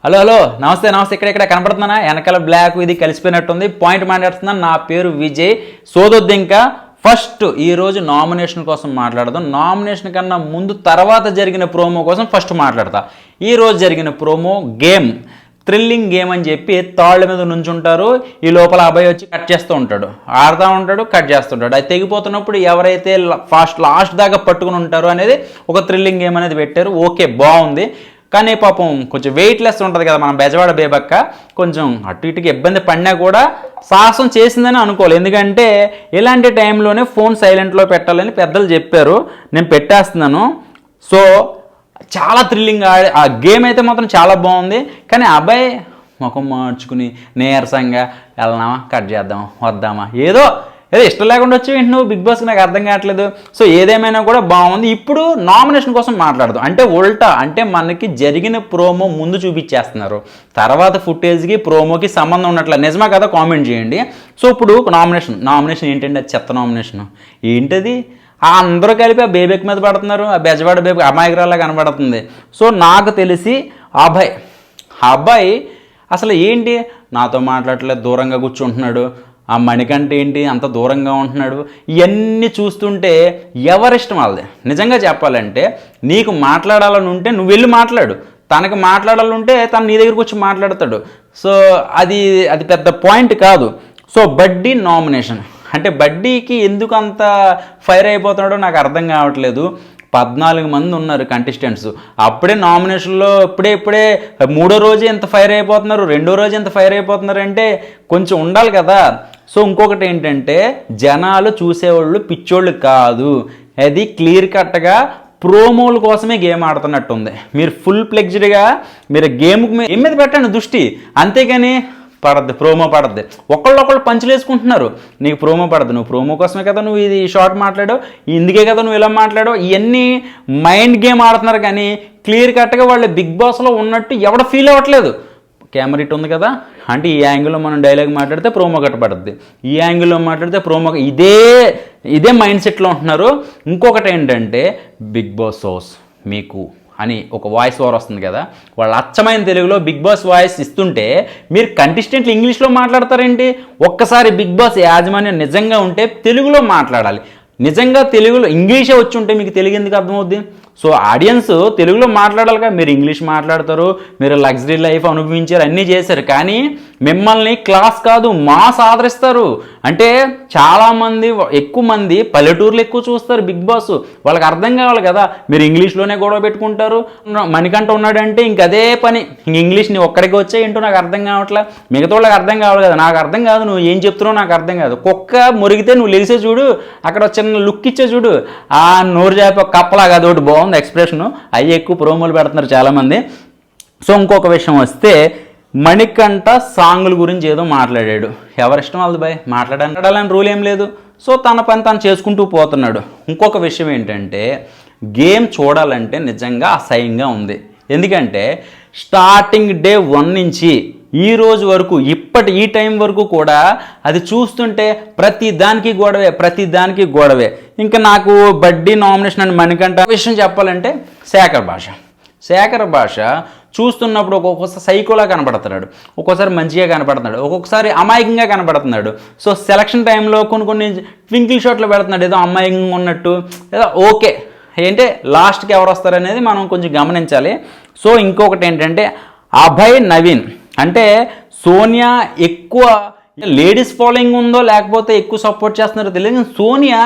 Hello hello నమస్తే నమస్తే. ఇక్కడ కనపడుతున్నానా? వెనకాల బ్లాక్ ఇది కలిసిపోయినట్టుంది. పాయింట్ మాట్లాడుతున్నాను. నా పేరు విజయ్. సోదొద్దు ఇంకా. ఫస్ట్ ఈరోజు నామినేషన్ కోసం మాట్లాడదాం. నామినేషన్ కన్నా ముందు తర్వాత జరిగిన ప్రోమో కోసం ఫస్ట్ మాట్లాడతా. ఈరోజు జరిగిన ప్రోమో గేమ్, థ్రిల్లింగ్ గేమ్ అని చెప్పి తాళ్ళ మీద నుంచుంటారు. ఈ లోపల అబ్బాయి వచ్చి కట్ చేస్తూ ఉంటాడు, ఆడుతూ ఉంటాడు, కట్ చేస్తుంటాడు. అది తెగిపోతున్నప్పుడు ఎవరైతే లాస్ట్ దాకా పట్టుకుని ఉంటారో అనేది ఒక థ్రిల్లింగ్ గేమ్ అనేది పెట్టారు. ఓకే, బాగుంది. కానీ పాపం కొంచెం వెయిట్లెస్ ఉంటుంది కదా మన బెజవాడ బేబక్క. కొంచెం అటు ఇటుకి ఇబ్బంది పడినా కూడా సాహసం చేసిందని అనుకోవాలి. ఎందుకంటే ఇలాంటి టైంలోనే ఫోన్ సైలెంట్లో పెట్టాలని పెద్దలు చెప్పారు. నేను పెట్టేస్తున్నాను. సో చాలా థ్రిల్లింగ్ ఆ గేమ్ అయితే మాత్రం చాలా బాగుంది. కానీ అబ్బాయి ముఖం మార్చుకుని నీరసంగా వెళ్దామా, కట్ చేద్దామా, వద్దామా, ఏదో ఇష్టం లేకుండా వచ్చి నువ్వు బిగ్ బాస్కి నాకు అర్థం కావట్లేదు. సో ఏదేమైనా కూడా బాగుంది. ఇప్పుడు నామినేషన్ కోసం మాట్లాడదాం. అంటే ఉల్టా, అంటే మనకి జరిగిన ప్రోమో ముందు చూపించేస్తున్నారు, తర్వాత ఫుటేజ్కి ప్రోమోకి సంబంధం ఉన్నట్ల. నిజమా కదా? కామెంట్ చేయండి. సో ఇప్పుడు నామినేషన్ ఏంటంటే అది చెత్త నామినేషన్. ఏంటది? అందరూ కలిపి ఆ బేబీకి మీద పడుతున్నారు. ఆ బెజవాడ బేబీ అమాయకురాల్లా కనబడుతుంది. సో నాకు తెలిసి అబ్బాయి అసలు ఏంటి, నాతో మాట్లాడట్లేదు, దూరంగా కూర్చుంటున్నాడు. ఆ మణికంఠ ఏంటి అంత దూరంగా ఉంటున్నాడు. ఇవన్నీ చూస్తుంటే ఎవరిష్టం వాళ్ళది. నిజంగా చెప్పాలంటే నీకు మాట్లాడాలని ఉంటే నువ్వు వెళ్ళి మాట్లాడు, తనకు మాట్లాడాలంటే తను నీ దగ్గరకు వచ్చి మాట్లాడతాడు. సో అది పెద్ద పాయింట్ కాదు. సో బడ్డీ నామినేషన్ అంటే బడ్డీకి ఎందుకు అంత ఫైర్ అయిపోతున్నాడో నాకు అర్థం కావట్లేదు. 14 మంది ఉన్నారు కంటెస్టెంట్స్. అప్పుడే నామినేషన్లో ఇప్పుడే మూడో రోజు ఎంత ఫైర్ అయిపోతున్నారు, రెండో రోజు ఎంత ఫైర్ అయిపోతున్నారు అంటే కొంచెం ఉండాలి కదా. సో ఇంకొకటి ఏంటంటే జనాలు చూసేవాళ్ళు పిచ్చోళ్ళు కాదు. అది క్లియర్ కట్గా ప్రోమోల కోసమే గేమ్ ఆడుతున్నట్టుంది. మీరు ఫుల్ ఫ్లెడ్జ్డ్గా మీరు గేమ్ మీద పెట్టండి దృష్టి, అంతేగాని ప్రోమో పడద్ది. ఒకళ్ళు పంచులు వేసుకుంటున్నారు, నీకు ప్రోమో పడద్దు. నువ్వు ప్రోమో కోసమే కదా నువ్వు ఇది షార్ట్ మాట్లాడావు, ఇందుకే కదా నువ్వు ఇలా మాట్లాడావు. ఇవన్నీ మైండ్ గేమ్ ఆడుతున్నారు. కానీ క్లియర్ కట్గా వాళ్ళు బిగ్ బాస్లో ఉన్నట్టు ఎవడ ఫీల్ అవ్వట్లేదు. కెమెరా ఇటు ఉంది కదా, అంటే ఈ యాంగిల్లో మనం డైలాగ్ మాట్లాడితే ప్రోమో కట్టబడుద్ది, ఈ యాంగిల్లో మాట్లాడితే ప్రోమో, ఇదే మైండ్ సెట్లో ఉంటున్నారు. ఇంకొకటి ఏంటంటే బిగ్ బాస్ హౌస్ మీకు అని ఒక వాయిస్ ఓవర్ వస్తుంది కదా, వాళ్ళు అచ్చమైన తెలుగులో బిగ్ బాస్ వాయిస్ ఇస్తుంటే మీరు కంటెస్టెంట్లు ఇంగ్లీష్లో మాట్లాడతారేంటి? ఒక్కసారి బిగ్ బాస్ యాజమాన్యం నిజంగా ఉంటే తెలుగులో మాట్లాడాలి. నిజంగా తెలుగులో ఇంగ్లీషే వచ్చి ఉంటే మీకు తెలుగు ఎందుకు అర్థమవుద్ది? సో ఆడియన్స్ తెలుగులో మాట్లాడాలిగా. మీరు ఇంగ్లీష్ మాట్లాడతారు, మీరు లగ్జరీ లైఫ్ అనుభవించారు, అన్నీ చేశారు. కానీ మిమ్మల్ని క్లాస్ కాదు మాస్ ఆదరిస్తారు. అంటే చాలామంది ఎక్కువ మంది పల్లెటూరులో ఎక్కువ చూస్తారు బిగ్ బాస్. వాళ్ళకి అర్థం కావాలి కదా. మీరు ఇంగ్లీష్లోనే గొడవ పెట్టుకుంటారు. మణికంఠ ఉన్నాడంటే ఇంక అదే పని, ఇంగ్లీష్ నీ ఒక్కడికి వచ్చే ఏంటో నాకు అర్థం కావట్లా. మిగతా వాళ్ళకి అర్థం కావాలి కదా, నాకు అర్థం కాదు. నువ్వు ఏం చెప్తున్నావు నాకు అర్థం కాదు. కుక్క మురిగితే నువ్వు లేసే చూడు, అక్కడ చిన్న లుక్ ఇచ్చే చూడు. ఆ నోరు చేప కప్పలాగా అదొకటి బాగుంది ఎక్స్ప్రెషను. అవి ఎక్కువ ప్రోమోలు పెడుతున్నారు చాలామంది. సో ఇంకొక విషయం వస్తే మణికంఠ సాంగుల గురించి ఏదో మాట్లాడాడు. ఎవరిష్టం వాళ్ళది బాయ్, మాట్లాడాలని రూల్ ఏం లేదు. సో తన పని తను చేసుకుంటూ పోతున్నాడు. ఇంకొక విషయం ఏంటంటే గేమ్ చూడాలంటే నిజంగా అసహ్యంగా ఉంది. ఎందుకంటే స్టార్టింగ్ డే 1 నుంచి ఈ రోజు వరకు ఈ టైం వరకు కూడా అది చూస్తుంటే ప్రతి దానికి గొడవే. ఇంకా నాకు బడ్డీ నామినేషన్ అని మణికంఠ విషయం చెప్పాలంటే శేఖర్ భాష చూస్తున్నప్పుడు ఒక్కొక్కసారి సైకోలా కనపడుతున్నాడు, ఒక్కోసారి మంచిగా కనపడుతున్నాడు, ఒక్కొక్కసారి అమాయకంగా కనపడుతున్నాడు. సో సెలక్షన్ టైంలో కొన్ని ట్వింకిల్ షాట్లు పెడుతున్నాడు, ఏదో అమాయకంగా ఉన్నట్టు, ఏదో ఓకే. ఏంటంటే లాస్ట్కి ఎవరు వస్తారనేది మనం కొంచెం గమనించాలి. సో ఇంకొకటి ఏంటంటే అభయ్ నవీన్ అంటే సోనియా ఎక్కువ లేడీస్ ఫాలోయింగ్ ఉందో లేకపోతే ఎక్కువ సపోర్ట్ చేస్తున్నారో తెలియదు. సోనియా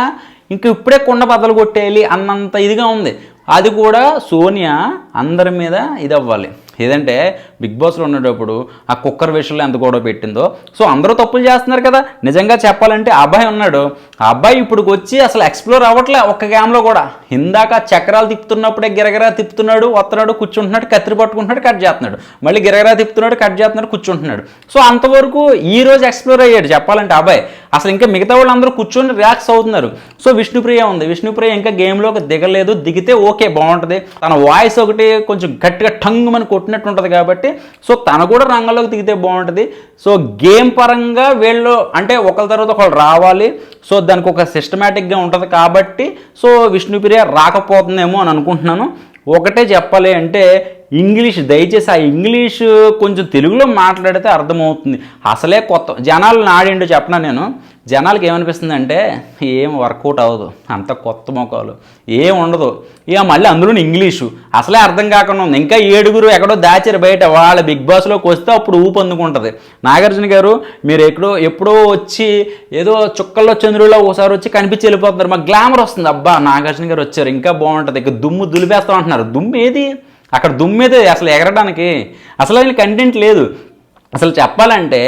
ఇప్పుడే కుండ బద్దలు కొట్టేయాలి అన్నంత ఇదిగా ఉంది. అది కూడా సోనియా అందరి మీద ఇది అవ్వాలి. ఏదంటే బిగ్ బాస్లో ఉండేటప్పుడు ఆ కుక్కర్ విషయంలో ఎంత గొడవ పెట్టిందో. సో అందరూ తప్పులు చేస్తున్నారు కదా. నిజంగా చెప్పాలంటే అబ్బాయి ఉన్నాడు, ఆ అబ్బాయి ఇప్పుడు వచ్చి అసలు ఎక్స్ప్లోర్ అవ్వట్లే ఒక్క గేమ్లో కూడా. ఇందాక చక్రాలు తిప్పుతున్నప్పుడే గిరగిరా తిప్పుతున్నాడు, వస్తున్నాడు, కూర్చుంటున్నాడు, కత్తిరి పట్టుకుంటున్నాడు, కట్ చేస్తున్నాడు, మళ్ళీ గిరగిరా తిప్పుతున్నాడు, కట్ చేస్తున్నాడు, కూర్చుంటున్నాడు. సో అంతవరకు ఈ రోజు ఎక్స్ప్లోర్ అయ్యాడు చెప్పాలంటే అబ్బాయి. అసలు ఇంకా మిగతా వాళ్ళు అందరూ కూర్చొని రిలాక్స్ అవుతున్నారు. సో విష్ణుప్రియ ఉంది, విష్ణుప్రియ ఇంకా గేమ్లోకి దిగలేదు. దిగితే ఓకే బాగుంటుంది. తన వాయిస్ ఒకటి కొంచెం గట్టిగా టంగ్ అని కొట్టినట్టు ఉంటుంది కాబట్టి సో తను కూడా రంగంలోకి దిగితే బాగుంటుంది. సో గేమ్ పరంగా వీళ్ళు అంటే ఒకరి తర్వాత ఒకళ్ళు రావాలి. సో దానికి ఒక సిస్టమేటిక్గా ఉంటుంది కాబట్టి సో విష్ణుప్రియ రాకపోతుందేమో అని అనుకుంటున్నాను. ఒకటే చెప్పాలి అంటే ఇంగ్లీష్ దయచేసి ఆ ఇంగ్లీష్ కొంచెం తెలుగులో మాట్లాడితే అర్థమవుతుంది. అసలే కొత్త జనాలు నాడేంటో చెప్పనా నేను, జనాలకి ఏమనిపిస్తుంది అంటే ఏం వర్కౌట్ అవ్వదు, అంత కొత్త మొక్కలు ఏం ఉండదు, ఇక మళ్ళీ అందులోని ఇంగ్లీషు అసలే అర్థం కాకుండా ఉంది. ఇంకా 7 ఎక్కడో దాచారు బయట, వాళ్ళ బిగ్ బాస్లోకి వస్తే అప్పుడు ఊపు అందుకుంటుంది. నాగార్జున గారు మీరు ఎప్పుడో వచ్చి ఏదో చుక్కల్లో చంద్రుల్లో ఒకసారి వచ్చి కనిపించి వెళ్ళిపోతున్నారు, మాకు గ్లామర్ వస్తుంది, అబ్బా నాగార్జున గారు వచ్చారు ఇంకా బాగుంటుంది, ఇక దుమ్ము దులిపేస్తాం అంటున్నారు. దుమ్ము ఏది అక్కడ, దుమ్ము ఏది అసలు ఎగరడానికి, అసలు ఆయన కంటెంట్ లేదు. అసలు చెప్పాలంటే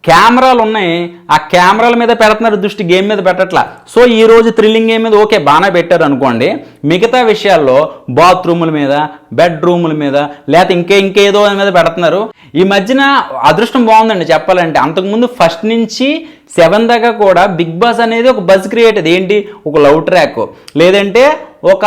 కెమెరాలు ఉన్నాయి, ఆ కెమెరాల మీద పెడుతున్నారు దృష్టి, గేమ్ మీద పెట్టట్లా. సో ఈరోజు థ్రిల్లింగ్ గేమ్ మీద ఓకే బాగానే పెట్టారు అనుకోండి, మిగతా విషయాల్లో బాత్రూముల మీద, బెడ్రూముల మీద, లేకపోతే ఇంకేదో మీద పెడుతున్నారు. ఈ మధ్యన అదృష్టం బాగుందండి చెప్పాలంటే, అంతకుముందు ఫస్ట్ నుంచి 7 దాకా కూడా బిగ్ బాస్ అనేది ఒక బజ్ క్రియేట్ అయ్యేది. ఏంటి, ఒక లవ్ ట్రాక్, లేదంటే ఒక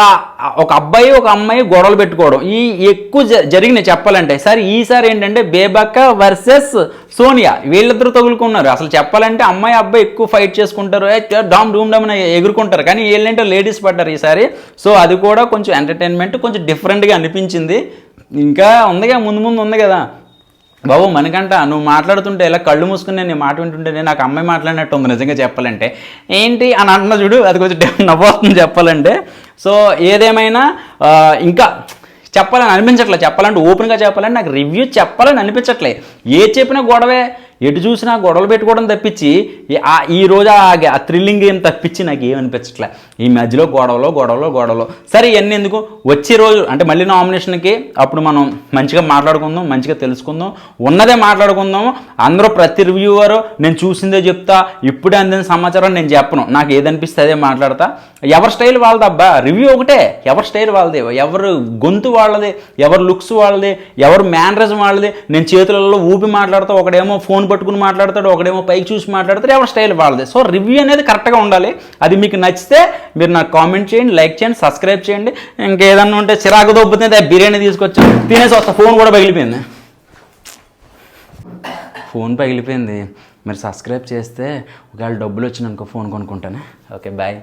అబ్బాయి ఒక అమ్మాయి గొడవలు పెట్టుకోవడం, ఈ ఎక్కువ జరిగినాయి చెప్పాలంటే. ఈసారి ఏంటంటే బేబక్క వర్సెస్ సోనియా, వీళ్ళిద్దరూ తగులుకున్నారు. అసలు చెప్పాలంటే అమ్మాయి అబ్బాయి ఎక్కువ ఫైట్ చేసుకుంటారు, డామ్ డూమ్ డామ్ ఎగురుకుంటారు, కానీ వీళ్ళంటే లేడీస్ పడ్డారు ఈసారి. సో అది కూడా కొంచెం ఎంటర్టైన్మెంట్ కొంచెం డిఫరెంట్గా అనిపించింది. ఇంకా ఉందిగా, ముందు ఉంది కదా బాబు మనకంట, నువ్వు మాట్లాడుతుంటే ఇలా కళ్ళు మూసుకుని నేను మాట వింటుంటే నాకు అమ్మాయి మాట్లాడినట్టు ఉంది నిజంగా చెప్పాలంటే. ఏంటి అని అంటున్నా చూడు, అది కొంచెం నవ్వుతుంది చెప్పాలంటే. సో ఏదేమైనా ఇంకా చెప్పాలని అనిపించట్లే, చెప్పాలంటే ఓపెన్గా చెప్పాలంటే నాకు రివ్యూ చెప్పాలని అనిపించట్లే. ఏ చెప్పినా గొడవే, ఎటు చూసినా గొడవలు పెట్టుకోవడం తప్పించి ఈరోజు ఆ థ్రిల్లింగ్ గేమ్ తప్పించి నాకు ఏమనిపించట్లే. ఈ మధ్యలో గొడవలు సరే ఇవన్నీ ఎందుకు, వచ్చే రోజు అంటే మళ్ళీ నామినేషన్కి అప్పుడు మనం మంచిగా మాట్లాడుకుందాం, మంచిగా తెలుసుకుందాం, ఉన్నదే మాట్లాడుకుందాం. అందరూ ప్రతి రివ్యూవరు నేను చూసిందే చెప్తా, ఇప్పుడే అందిన సమాచారం నేను చెప్పను, నాకు ఏదనిపిస్తే అదే మాట్లాడతా. ఎవరి స్టైల్ వాళ్ళది అబ్బా, రివ్యూ ఒకటే, ఎవరి స్టైల్ వాళ్ళది, ఎవరు గొంతు వాళ్ళది, ఎవరు లుక్స్ వాళ్ళది, ఎవరు మేనరిజం వాళ్ళది. నేను చేతులలో ఊపి మాట్లాడతా, ఒకడేమో ఫోన్ పట్టుకుని మాట్లాడతాడు, ఒకడేమో పైకి చూసి మాట్లాడతాడు, ఎవరి స్టైల్ వాళ్ళది. సో రివ్యూ అనేది కరెక్ట్గా ఉండాలి. అది మీకు నచ్చితే మీరు నాకు కామెంట్ చేయండి, లైక్ చేయండి, సబ్స్క్రైబ్ చేయండి. ఇంకేదన్నా ఉంటే చిరాకు దొబ్బుతుంది బిర్యానీ తీసుకొచ్చి తినేసి వస్తా. ఫోన్ కూడా పగిలిపోయింది, మరి సబ్స్క్రైబ్ చేస్తే ఒకవేళ డబ్బులు వచ్చినానుకో ఫోన్ కొనుక్కుంటాను. Okay bye.